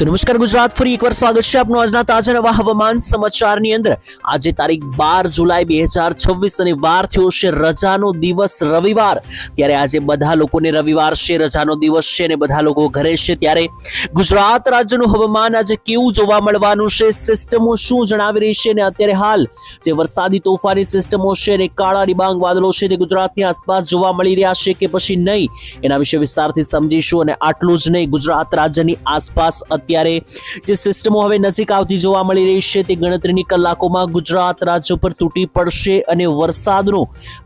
તો નમસ્કાર ગુજરાત, ફરી એકવાર સ્વાગત છે આપનું આજના તાજા નવા હવામાન સમાચારની અંદર। આજે તારીખ 12 જુલાઈ 2026 અને વાર થયો છે રજાનો દિવસ રવિવાર। ત્યારે આજે બધા લોકોને રવિવાર છે, રજાનો દિવસ છે અને બધા લોકો ઘરે છે। ત્યારે ગુજરાત રાજ્યનું હવામાન આજે કેવું જોવા મળવાનું છે, સિસ્ટમો શું જણાવી રહી છે અને અત્યારે હાલ જે વરસાદી તોફાની સિસ્ટમો છે અને કાળા ડિબાંગ વાદળો છે તે ગુજરાતની આસપાસ જોવા મળી રહ્યા છે કે પછી નહીં, એના વિશે વિસ્તારથી સમજીશું। અને આટલું જ નહીં, ગુજરાત રાજ્યની આસપાસ અત્યારે જે સિસ્ટમો હવે નજીક આવતી જોવા મળી રહી છે તે ગણતરીની કલાકોમાં ગુજરાત રાજ્ય પર તૂટી પડશે અને વરસાદનો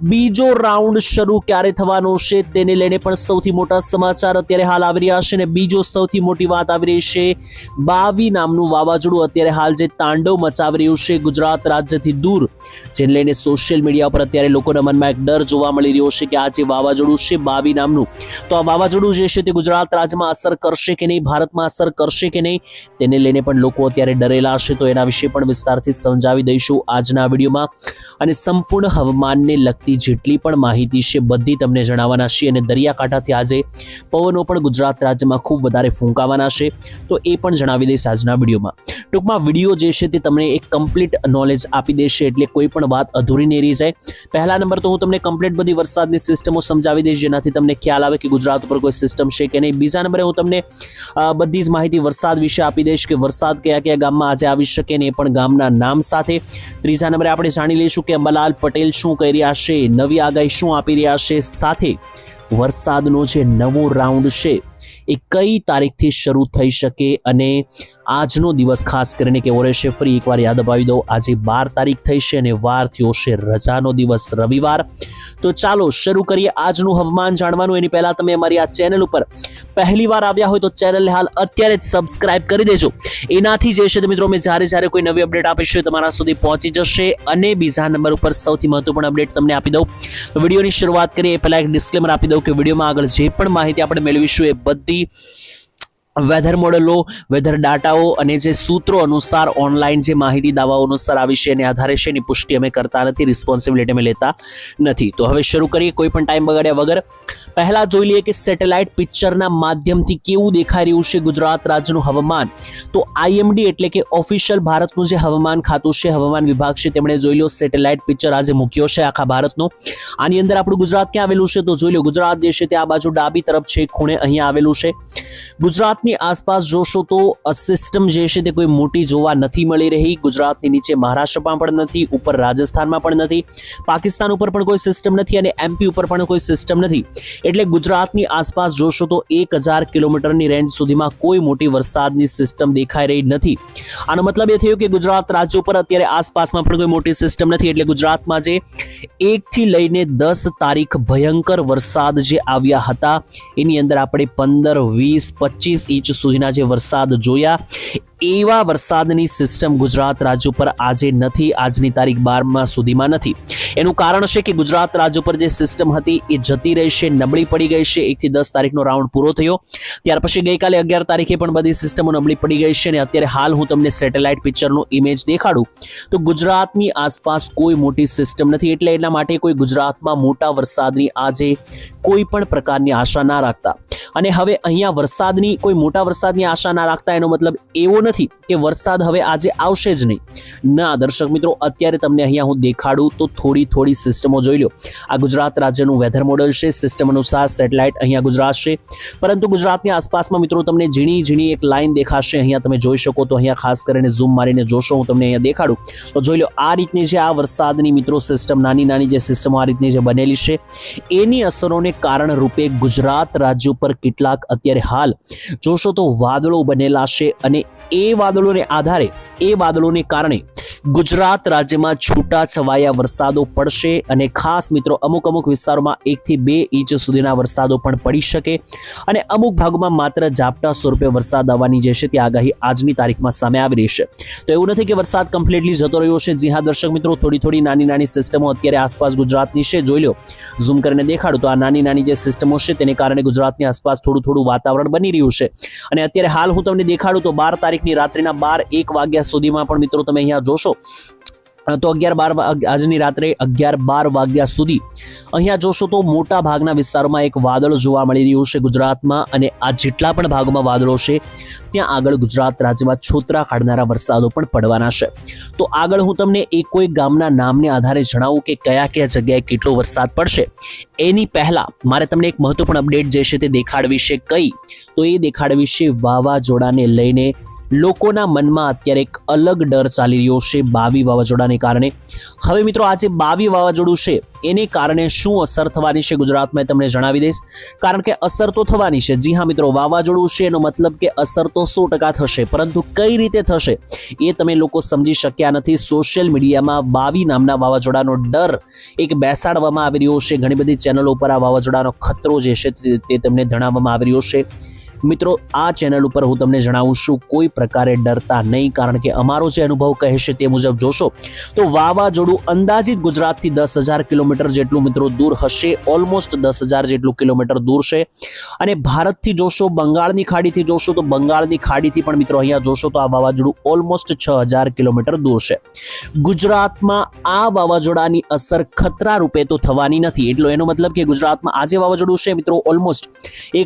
બીજો રાઉન્ડ શરૂ ક્યારે થવાનો છે તેને લઈને પણ સૌથી મોટા સમાચાર અત્યારે હાલ આવી રહ્યા છે। અને બીજો સૌથી મોટી વાત આવી રહી છે, બાવી નામનું વાવાઝોડું અત્યારે હાલ જે તાંડવ મચાવી રહ્યું છે ગુજરાત રાજ્યથી દૂર, જેને લઈને સોશિયલ મીડિયા પર અત્યારે લોકોના મનમાં એક ડર જોવા મળી રહ્યો છે કે આ જે વાવાઝોડું છે બાવી નામનું, તો આ વાવાઝોડું જે છે તે ગુજરાત રાજ્યમાં અસર કરશે કે નહીં, ભારતમાં અસર કરશે કે નહીં, તેને લઈને પણ લોકો અત્યારે ડરેલા છે। તો એના વિશે પણ વિસ્તારથી સમજાવી દઈશું આજના વિડીયોમાં અને સંપૂર્ણ હવામાનને લગતી જેટલી પણ માહિતી છે બધી તમને જણાવવાના છે। અને દરિયાકાંઠાથી આજે પવનો પણ ગુજરાત રાજ્યમાં ખૂબ વધારે ફૂંકાવાના છે, તો એ પણ જણાવી દઈશ આજના વિડીયોમાં। ટૂંકમાં વિડીયો જે છે તે તમને એક કમ્પ્લીટ નોલેજ આપી દેશે, એટલે કોઈ પણ વાત અધૂરી નહીં રહી જાય। પહેલા નંબર તો હું તમને કમ્પ્લીટ બધી વરસાદની સિસ્ટમો સમજાવી દઈશ, જેનાથી તમને ખ્યાલ આવે કે ગુજરાત ઉપર કોઈ સિસ્ટમ છે કે નહીં। બીજા નંબરે હું તમને બધી જ માહિતી વરસાદ વિશે આપી દઈશ કે વરસાદ કયા કયા ગામમાં આજે આવી શકે ને એ પણ ગામના નામ સાથે। ત્રીજા નંબરે આપણે જાણી લઈશું કે અંબાલાલ પટેલ શું કહી રહ્યા છે, નવી આગાહી શું આપી રહ્યા છે, સાથે વરસાદનો જે નવો રાઉન્ડ છે એ કઈ તારીખથી શરૂ થઈ શકે અને આજનો દિવસ ખાસ કરીને કેવો રહેશે, ફરી એકવાર યાદ અપાવી દો। આજે 12 તારીખ થઈ છે અને વાર થયો છે રજાનો દિવસ રવિવાર। તો ચાલો શરૂ કરીએ આજનું હવામાન જાણવાનું। એની પહેલા તમે અમારી આ ચેનલ ઉપર પહેલી વાર આવ્યા હોય તો ચેનલને હાલ અત્યારે જ સબસ્ક્રાઇબ કરી દેજો। એનાથી જે છે મિત્રો મેં જ્યારે કોઈ નવી અપડેટ આપીશું તમારા સુધી પહોંચી જશે। અને બીજા નંબર ઉપર સૌથી મહત્વપૂર્ણ અપડેટ તમને આપી દઉં, તો વિડીયોની શરૂઆત કરીએ પહેલા એક ડિસ્ક્લેમર આપી દઉં કે વિડીયોમાં આગળ જે પણ માહિતી આપણે મેળવીશું એ બધી વેધર મોડેલો, વેધર ડાટાઓ અને જે સૂત્રો અનુસાર ઓનલાઈન જે માહિતી દાવાઓ અનુસાર આવી છે એને આધારે છે, એની પુષ્ટિ અમે કરતા નથી, રિસ્પોન્સિબિલિટી અમે લેતા નથી। તો હવે શરૂ કરીએ કોઈ પણ ટાઈમ બગાડ્યા વગર। પહેલા જોઈ લઈએ કે સેટેલાઇટ પિક્ચરના માધ્યમથી કેવું દેખાઈ રહ્યું છે ગુજરાત રાજ્યનું હવામાન। તો આઈએમડી એટલે કે ઓફિશિયલ ભારતનું જે હવામાન ખાતું છે, હવામાન વિભાગ છે, તેમણે જોઈ લો સેટેલાઇટ પિક્ચર આજે મૂક્યો છે આખા ભારતનો। આની અંદર આપણું ગુજરાત ક્યાં આવેલું છે, તો જોઈ લો ગુજરાત જે છે તે આ બાજુ ડાબી તરફ છે, ખૂણે અહીંયા આવેલું છે। ગુજરાતની આસપાસ જોશો તો સિસ્ટમ જે છે તે કોઈ મોટી જોવા નથી મળી રહી। ગુજરાતની નીચે મહારાષ્ટ્રમાં પણ નથી, ઉપર રાજસ્થાનમાં પણ નથી, પાકિસ્તાન ઉપર પણ કોઈ સિસ્ટમ નથી અને એમપી ઉપર પણ કોઈ સિસ્ટમ નથી। એટલે ગુજરાતની આસપાસ જોશો તો 1000 કિલોમીટરની રેન્જ સુધીમાં કોઈ મોટી વરસાદની સિસ્ટમ દેખાઈ રહી નથી। આનો મતલબ એ થયો કે ગુજરાત રાજ્ય ઉપર અત્યારે આસપાસમાં પણ કોઈ મોટી સિસ્ટમ નથી। એટલે ગુજરાતમાં જે 1 થી લઈને 10 તારીખ ભયંકર વરસાદ જે આવ્યા હતા એની અંદર આપણે 15, 20, 25 ઇંચ સુધીના જે વરસાદ જોયા, એવા વરસાદની સિસ્ટમ ગુજરાત રાજ્ય ઉપર આજે નથી, આજની તારીખ 12 સુધીમાં નથી। એનું કારણ છે કે ગુજરાત રાજ્ય પર જે સિસ્ટમ હતી એ જતી રહી છે, નબળી પડી ગઈ છે। 1 થી 10 તારીખનો રાઉન્ડ પૂરો થયો, ત્યાર પછી ગઈકાલે 11 તારીખે પણ બધી સિસ્ટમો નબળી પડી ગઈ છે। અને અત્યારે હાલ હું તમને સેટેલાઇટ પિક્ચરનો ઇમેજ દેખાડું તો ગુજરાતની આસપાસ કોઈ મોટી સિસ્ટમ નથી, એટલે એટલા માટે કોઈ ગુજરાતમાં મોટા વરસાદની આજે કોઈ પણ પ્રકારની આશા ના રાખતા। અને હવે અહીંયા વરસાદની કોઈ મોટા વરસાદની આશા ના રાખતા એનો મતલબ એવો નથી કે વરસાદ હવે આજે આવશે જ નહીં, ના દર્શક મિત્રો, અત્યારે તમને અહીંયા હું દેખાડું તો થોડી સિસ્ટમો જોઈ લો। આ ગુજરાત રાજ્યનું વેધર મોડેલ છે, સિસ્ટમ અનુસાર સેટેલાઇટ અહીંયા ગુજરાત છે, પરંતુ ગુજરાતની આસપાસમાં મિત્રો તમને ઝીણી એક લાઈન દેખાશે, અહીંયા તમે જોઈ શકો તો અહીંયા ખાસ કરીને ઝૂમ મારીને જોશો, હું તમને અહીંયા દેખાડું તો જોઈ લો આ રીતની જે આ વરસાદની મિત્રો સિસ્ટમ, નાની જે સિસ્ટમો આ રીતની જે બનેલી છે, એની અસરોને કારણ રૂપે ગુજરાત રાજ્ય ઉપર કેટલાક અત્યારે હાલ જોશો તો વાદળો બનેલા છે અને એ વાદળોને આધારે, એ વાદળોને કારણે ગુજરાત રાજ્યમાં છૂટા છવાયા વરસાદો પડશે અને ખાસ મિત્રો અમુક વિસ્તારોમાં 1 થી 2 ઇંચ સુધીના વરસાદો પણ પડી શકે અને અમુક ભાગમાં માત્ર ઝાપટા સ્વરૂપે વરસાદ આવવાની જે છે તે આગાહી આજની તારીખમાં સામે આવી રહી છે। તો એવું નથી કે વરસાદ કમ્પ્લીટલી જતો રહ્યો છે, જી હા દર્શક મિત્રો, થોડી નાની સિસ્ટમો અત્યારે આસપાસ ગુજરાતની છે, જોઈ લો ઝૂમ કરીને દેખાડું તો આ નાની જે સિસ્ટમો છે તેને કારણે ગુજરાતની આસપાસ થોડું વાતાવરણ બની રહ્યું છે। અને અત્યારે હાલ હું તમને દેખાડું તો 12 તારીખની રાત્રિના 12-1 વાગ્યા સુધીમાં પણ મિત્રો તમે અહીંયા જોશો તો 11-12 આજની રાત્રે 11-12 વાગ્યા સુધી અહીંયા જોશો તો મોટા ભાગના વિસ્તારોમાં એક વાદળ જોવા મળી રહ્યું છે ગુજરાતમાં, અને આ જેટલા પણ ભાગોમાં વાદળો છે ત્યાં આગળ ગુજરાત રાજ્યમાં છોતરા કાઢનારા વરસાદો પણ પડવાના છે. તો આગળ હું તમને એક કોઈ ગામના નામને આધારે જણાવું કે કયા કયા જગ્યાએ કેટલો વરસાદ પડશે. એની પહેલા મારે તમને એક મહત્વપૂર્ણ અપડેટ જે છે તે દેખાડવી છે. કઈ? તો એ દેખાડવી છે વાવાઝોડાને લઈને લોકોના મનમાં અત્યારે એક અલગ ડર ચાલી રહ્યો છે બાવી વાવાઝોડાને કારણે. હવે મિત્રો આ જે બાવી વાવાઝોડું છે એને કારણે શું અસર થવાની છે ગુજરાતમાં તમને જણાવી દઈશ, કારણ કે અસર તો થવાની છે. જી હા મિત્રો, વાવાઝોડું છે એનો મતલબ કે અસર તો 100% થશે, પરંતુ કઈ રીતે થશે એ તમે લોકો સમજી શક્યા નથી. સોશિયલ મીડિયામાં બાવી નામના વાવાઝોડાનો ડર એક બેસાડવામાં આવી રહ્યો છે. ઘણી બધી ચેનલો ઉપર આ વાવાઝોડાનો ખતરો જે છે તે તમને જણાવવામાં આવી રહ્યો છે. મિત્રો આ ચેનલ ઉપર હું તમને જણાવું છું કોઈ પ્રકારે ડરતા નહીં, કારણ કે અમારો જે અનુભવ કહે છે તે મુજબ જોશો તો વાવાઝોડું અંદાજિત ગુજરાતથી 10,000 કિલોમીટર જેટલું મિત્રો દૂર હશે, ઓલમોસ્ટ 10,000 જેટલું કિલોમીટર દૂર છે. અને ભારતથી જોશો, બંગાળની ખાડીથી જોશો તો બંગાળની ખાડીથી પણ મિત્રો અહીંયા જોશો તો આ વાવાઝોડું ઓલમોસ્ટ 6,000 કિલોમીટર દૂર છે. ગુજરાતમાં આ વાવાઝોડાની અસર ખતરા રૂપે તો થવાની નથી. એટલો એનો મતલબ કે ગુજરાતમાં આજે વાવાઝોડું છે મિત્રો ઓલમોસ્ટ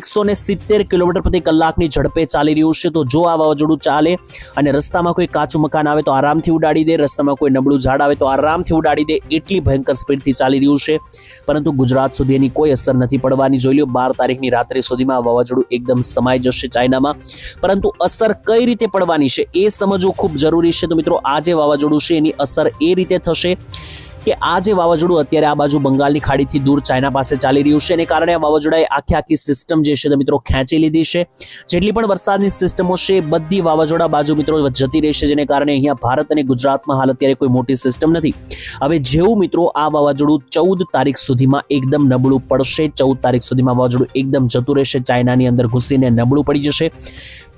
170 કિલોમીટર પ્રતિ કલાકની ઝડપે ચાલી રહ્યું છે. તો જો આ વાવાઝોડું ચાલે અને રસ્તામાં કોઈ કાચું મકાન આવે તો આરામથી ઉડાડી દે, રસ્તામાં કોઈ નબળું ઝાડ આવે તો આરામથી ઉડાડી દે, એટલી ભયંકર સ્પીડથી ચાલી રહ્યું છે. પરંતુ ગુજરાત સુધી એની કોઈ અસર નથી પડવાની. જોઈ લો 12 તારીખની રાત્રે સુધીમાં આ વાવાઝોડું એકદમ સમાઈ જશે ચાઇનામાં, પરંતુ અસર કઈ રીતે પડવાની છે એ સમજવું ખૂબ જરૂરી છે. તો મિત્રો આ જે વાવાઝોડું છે એની અસર એ રીતે થશે કે આ જે વાવાઝોડું અત્યારે આ બાજુ બંગાળની ખાડીથી દૂર ચાઇના પાસે ચાલી રહ્યું છે, એને કારણે આ વાવાઝોડાએ આખી સિસ્ટમ જે છે મિત્રો ખેંચી લીધી છે. જેટલી પણ વરસાદની સિસ્ટમો છે બધી વાવાઝોડા બાજુ મિત્રો જતી રહેશે, જેને કારણે અહીંયા ભારત અને ગુજરાતમાં હાલ અત્યારે કોઈ મોટી સિસ્ટમ નથી. હવે જેવું મિત્રો આ વાવાઝોડું 14 તારીખ સુધીમાં એકદમ નબળું પડશે, 14 તારીખ સુધીમાં વાવાઝોડું એકદમ જતું રહેશે, ચાઇનાની અંદર ઘૂસીને નબળું પડી જશે.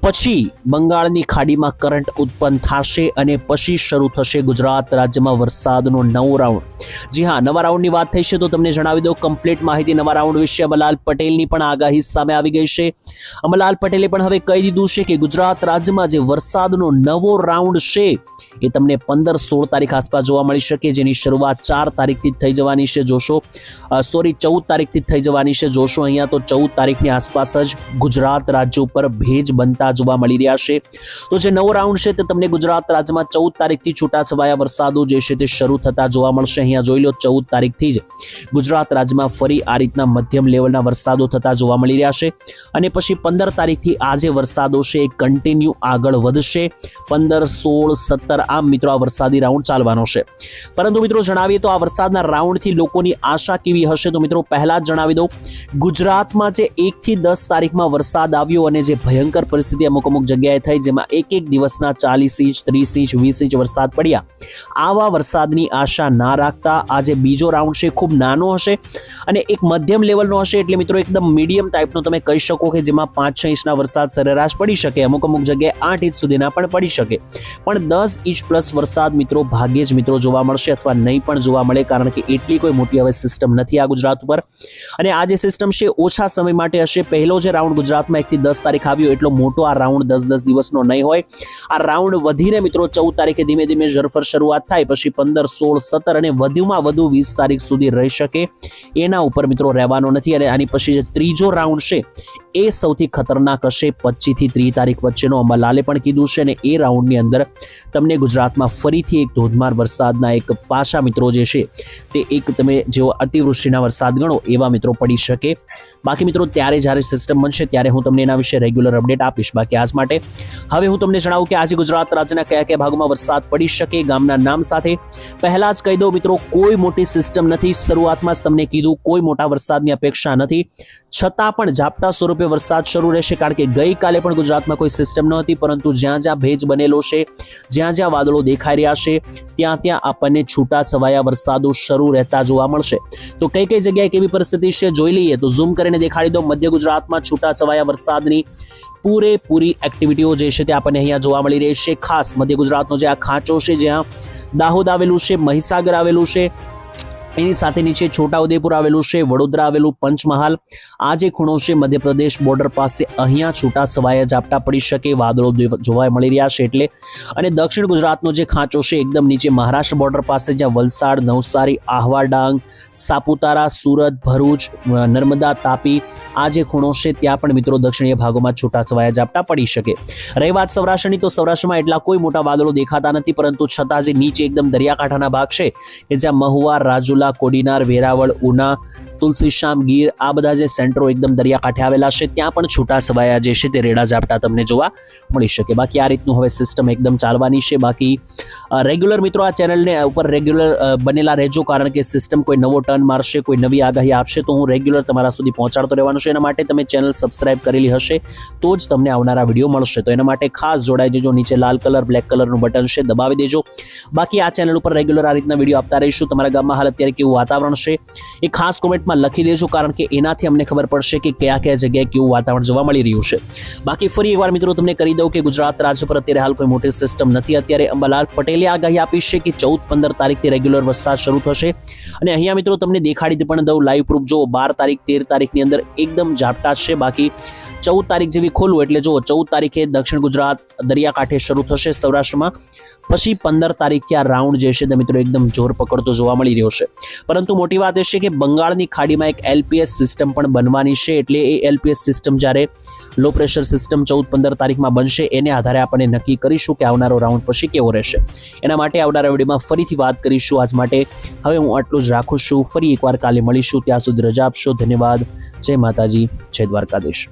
પછી બંગાળની ખાડીમાં કરંટ ઉત્પન્ન થશે અને પછી શરૂ થશે ગુજરાત રાજ્યમાં વરસાદનો નવો રાઉન્ડ. જી હા, નવા રાઉન્ડની વાત થઈ છે તો તમને જણાવી દો કમ્પ્લીટ માહિતી નવા રાઉન્ડ વિશે. અમરલાલ પટેલની પણ આગાહી સામે આવી ગઈ છે. અમરલાલ પટેલે પણ હવે કહી દીધું છે કે ગુજરાત રાજ્યમાં જે વરસાદનો નવો રાઉન્ડ છે એ તમને 15-16 તારીખ આસપાસ જોવા મળી શકે, જેની શરૂઆત 4 તારીખથી થઈ જવાની છે. જોશો 14 તારીખથી થઈ જવાની છે. જોશો અહીંયા તો 14 તારીખની આસપાસ જ ગુજરાત રાજ્ય ઉપર ભેજ બનતા જોવા મળી રહ્યા છે. તો જે નવો રાઉન્ડ છે તે તમને ગુજરાત રાજ્યમાં 14 તારીખથી છૂટાછવાયા વરસાદો જે છે તે શરૂ થતા જોવા મળશે. અહીંયા જોઈ લો 14 તારીખથી જ ગુજરાત રાજ્યમાં ફરી આ રીતના મધ્યમ લેવલના વરસાદો થતા જોવા મળી રહ્યા છે. અને પછી 15 તારીખથી આ જે વરસાદો છે એ કન્ટિન્યુ આગળ વધશે. 15, 16, 17 આમ મિત્રો આ વરસાદી રાઉન્ડ ચાલવાનો છે. પરંતુ મિત્રો જણાવીએ તો આ વરસાદના રાઉન્ડથી લોકોની આશા કેવી હશે, તો મિત્રો પહેલા જ જણાવી દઉં, ગુજરાતમાં જે 1 થી 10 તારીખમાં વરસાદ આવ્યો અને જે ભયંકર પરિસ્થિતિ અમુક જગ્યાએ થઈ, જેમાં એક દિવસના 40 ઇંચ, 30 ઇંચ, 20 ઇંચ વરસાદ પડ્યા, આવા વરસાદની આશા ના રાખતા આ જે બીજો રાઉન્ડ છે ખૂબ નાનો હશે અને એક મધ્યમ લેવલનો હશે. એટલે મિત્રો એકદમ મીડિયમ ટાઈપનો તમે કહી શકો કે જેમાં 5-6 ઇંચના વરસાદ સરેરાશ પડી શકે, અમુક જગ્યાએ 8 ઇંચ સુધીના પણ પડી શકે. પણ 10 ઇંચ પ્લસ વરસાદ મિત્રો ભાગ્યે જ મિત્રો જોવા મળશે, અથવા નહીં પણ જોવા મળે, કારણ કે એટલી કોઈ મોટી હવે સિસ્ટમ નથી આ ગુજરાત ઉપર. અને આ જે સિસ્ટમ છે ઓછા સમય માટે હશે. પહેલો જે રાઉન્ડ ગુજરાતમાં 1 થી 10 તારીખ આવ્યો એટલો મોટો આ રાઉન્ડ 10 દિવસનો નહીં હોય. આ રાઉન્ડ વધીને મિત્રો 14 તારીખે ધીમે ધીમે ઝરફર શરૂઆત થાય, પછી 15, 16, 17 અને વધુમાં વધુ 20 તારીખ સુધી રહી શકે, એના ઉપર મિત્રો રહેવાનો નથી. અને આની પછી જે ત્રીજો રાઉન્ડ છે એ સૌથી ખતરનાક હશે, 25 થી 30 તારીખ વચ્ચેનો અંબાલાલે પણ કીધું છે. અને એ રાઉન્ડની અંદર તમને ગુજરાતમાં ફરીથી એક ધોધમાર વરસાદના એક પાછા મિત્રો જે છે તે એક તમે જેવો અતિવૃષ્ટિના વરસાદ ગણો એવા મિત્રો પડી શકે. બાકી મિત્રો ત્યારે જ્યારે સિસ્ટમ બનશે ત્યારે હું તમને એના વિશે રેગ્યુલર અપડેટ આપીશ. બાકી આજ માટે હવે હું તમને જણાવું કે આજે ગુજરાત રાજ્યના કયા કયા ભાગમાં વરસાદ પડી શકે ગામના નામ સાથે. પહેલા જ કહી દઉં મિત્રો, કોઈ મોટી સિસ્ટમ નથી. શરૂઆતમાં જ તમને કીધું કોઈ મોટા વરસાદની અપેક્ષા નથી, છતાં પણ ઝાપટા સ્વરૂપે વરસાદ શરૂ રહેશે, કારણ કે ગઈકાલે પણ ગુજરાતમાં કોઈ સિસ્ટમ ન હતી, પરંતુ જ્યાં જ્યાં ભેજ બનેલો છે, જ્યાં જ્યાં વાદળો દેખાઈ રહ્યા છે, ત્યાં ત્યાં આપણને છૂટા છવાયા વરસાદો શરૂ રહેતા જોવા મળશે. તો કઈ કઈ જગ્યાએ કેવી પરિસ્થિતિ છે જોઈ લઈએ. તો ઝૂમ કરીને દેખાડી દો. મધ્ય ગુજરાતમાં છૂટા છવાયા વરસાદની પૂરેપૂરી એક્ટિવિટીઓ જે છે તે આપણને અહીંયા જોવા મળી રહી છે. ખાસ મધ્ય ગુજરાતનો જે આ ખાંચો છે, જ્યાં દાહોદ આવેલું છે, મહીસાગર આવેલું છે, એની સાથે નીચે છોટાઉદેપુર આવેલું છે, વડોદરા આવેલું, પંચમહાલ, આ જે ખૂણો છે મધ્યપ્રદેશ બોર્ડર પાસે, અહીંયા છૂટા છવાયા ઝાપટા પડી શકે, વાદળો જોવા મળી રહ્યા છે એટલે. અને દક્ષિણ ગુજરાતનો જે ખાંચો છે એકદમ નીચે મહારાષ્ટ્ર બોર્ડર પાસે, જ્યાં વલસાડ, નવસારી, આહવા, ડાંગ, સાપુતારા, સુરત, ભરૂચ, નર્મદા, તાપી, આ જે ખૂણો છે ત્યાં પણ મિત્રો દક્ષિણીય ભાગોમાં છૂટા છવાયા ઝાપટા પડી શકે. રહી વાત સૌરાષ્ટ્રની, તો સૌરાષ્ટ્રમાં એટલા કોઈ મોટા વાદળો દેખાતા નથી, પરંતુ છતાં જે નીચે એકદમ દરિયાકાંઠાના ભાગ છે કે જ્યાં મહુવા, રાજુલા, કોડીનાર, વેરાવળ, ઉના, તુલસીશ્યામ, ગીર, આ બધા જે સેન્ટરો એકદમ દરિયાકાંઠે આવેલા છે ત્યાં પણ છૂટા છવાયા જે છે તે રેડા ઝાપટા તમને જોવા મળી શકે. બાકી આ રીતનું હવે સિસ્ટમ એકદમ ચાલવાની છે. બાકી રેગ્યુલર મિત્રો આ ચેનલને ઉપર રેગ્યુલર બનેલા રહેજો, કારણ કે સિસ્ટમ કોઈ નવો ટર્ન મારશે, કોઈ નવી આગાહી આપશે તો હું રેગ્યુલર તમારા સુધી પહોંચાડતો રહેવાનું છે. એના માટે તમે ચેનલ સબસ્ક્રાઇબ કરેલી હશે તો જ તમને આવનારા વિડીયો મળશે. તો એના માટે ખાસ જોડાઈ જજો. નીચે લાલ કલર, બ્લેક કલરનું બટન છે, દબાવી દેજો. બાકી આ ચેનલ ઉપર રેગ્યુલર આ રીતના વિડીયો આપતા રહીશું. તમારા ગામમાં હાલ અત્યારે કેવું વાતાવરણ છે એ ખાસ કોમેન્ટમાં લખી દેજો, કારણ કે એનાથી અમને ખબર પડશે કે કયા કયા જગ્યાએ કેવું વાતાવરણ જોવા મળી રહ્યું છે. બાકી ફરી એકવાર મિત્રો તમને કરી દઉં કે ગુજરાત રાજ્ય પર અત્યારે હાલ કોઈ મોટી સિસ્ટમ નથી. અત્યારે અંબાલાલ પટેલે આગાહી આપી છે કે 14-15 તારીખથી રેગ્યુલર વરસાદ શરૂ થશે. અને અહીંયા મિત્રો તમને દેખાડી પણ દઉં લાઈવ પ્રૂફ. જો 12 તારીખ 13 તારીખની અંદર એકદમ ઝાપટા છે. બાકી 14 તારીખ જેવી ખોલવું એટલે જો 14 તારીખે દક્ષિણ ગુજરાત દરિયાકાંઠે શરૂ થશે સૌરાષ્ટ્રમાં, પછી 15 તારીખથી આ રાઉન્ડ જે છે તે મિત્રો એકદમ જોર પકડતો જોવા મળી રહ્યો છે. પરંતુ મોટી વાત એ છે કે બંગાળની ખાડીમાં એક LPS સિસ્ટમ પણ બનવાની છે. એટલે એ LPS સિસ્ટમ જ્યારે લો પ્રેશર સિસ્ટમ 14-15 તારીખમાં બનશે એને આધારે આપણે નક્કી કરીશું કે આવનારો રાઉન્ડ પછી કેવો રહેશે. એના માટે આવનારા વિડીયોમાં ફરીથી વાત કરીશું. આજ માટે હવે હું આટલું જ રાખું છું. ફરી એકવાર કાલે મળીશું. ત્યાં સુધી રજા આપશો. ધન્યવાદ. જય માતાજી, જય દ્વારકાધીશ.